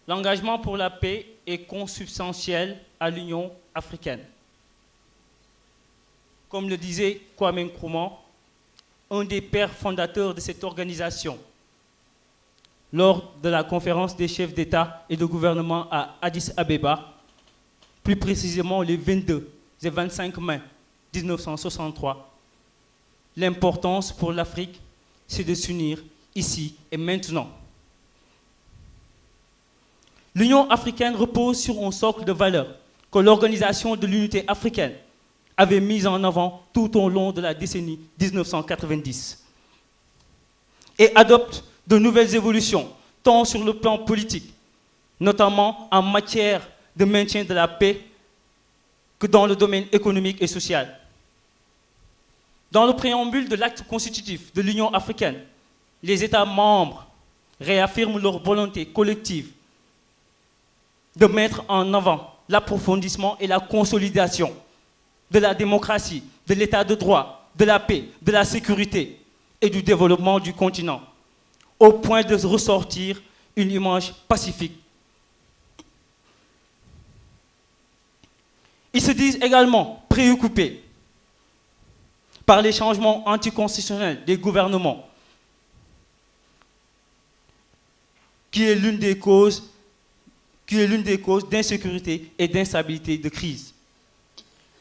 L'engagement pour la paix est consubstantiel à l'Union africaine. Comme le disait Kwame Nkrumah, un des pères fondateurs de cette organisation, lors de la conférence des chefs d'État et de gouvernement à Addis Abeba, plus précisément les 22 et 25 mai 1963, l'importance pour l'Afrique, c'est de s'unir ici et maintenant. L'Union africaine repose sur un socle de valeurs que l'Organisation de l'Unité africaine avait mis en avant tout au long de la décennie 1990 et adopte de nouvelles évolutions, tant sur le plan politique, notamment en matière de maintien de la paix, que dans le domaine économique et social. Dans le préambule de l'acte constitutif de l'Union africaine, les États membres réaffirment leur volonté collective de mettre en avant l'approfondissement et la consolidation de la démocratie, de l'état de droit, de la paix, de la sécurité et du développement du continent, au point de ressortir une image pacifique. Ils se disent également préoccupés par les changements anticonstitutionnels des gouvernements, qui est l'une des causes d'insécurité et d'instabilité de crise.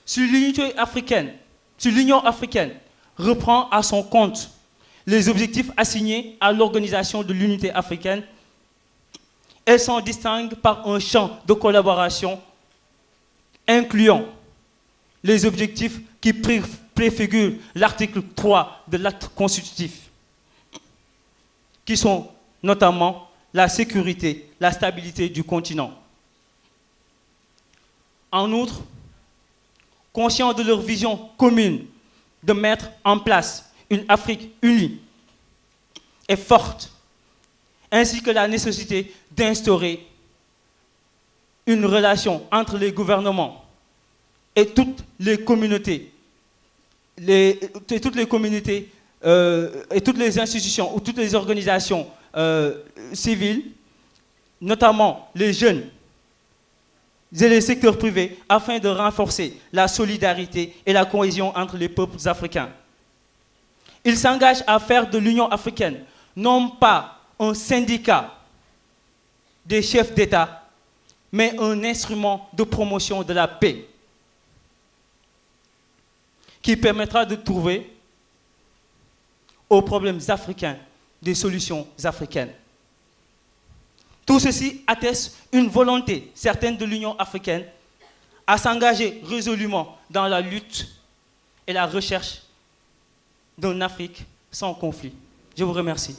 Si l'Union africaine reprend à son compte les objectifs assignés à l'Organisation de l'Unité africaine, elle s'en distingue par un champ de collaboration incluant les objectifs qui préfigurent l'article 3 de l'acte constitutif, qui sont notamment la sécurité, la stabilité du continent. En outre, conscients de leur vision commune de mettre en place une Afrique unie et forte, ainsi que la nécessité d'instaurer une relation entre les gouvernements et toutes les communautés, et toutes les institutions ou toutes les organisations civiles, notamment les jeunes et les secteurs privés, afin de renforcer la solidarité et la cohésion entre les peuples africains. Ils s'engagent à faire de l'Union africaine non pas un syndicat des chefs d'État, mais un instrument de promotion de la paix qui permettra de trouver aux problèmes africains des solutions africaines. Tout ceci atteste une volonté certaine de l'Union africaine à s'engager résolument dans la lutte et la recherche d'une Afrique sans conflit. Je vous remercie.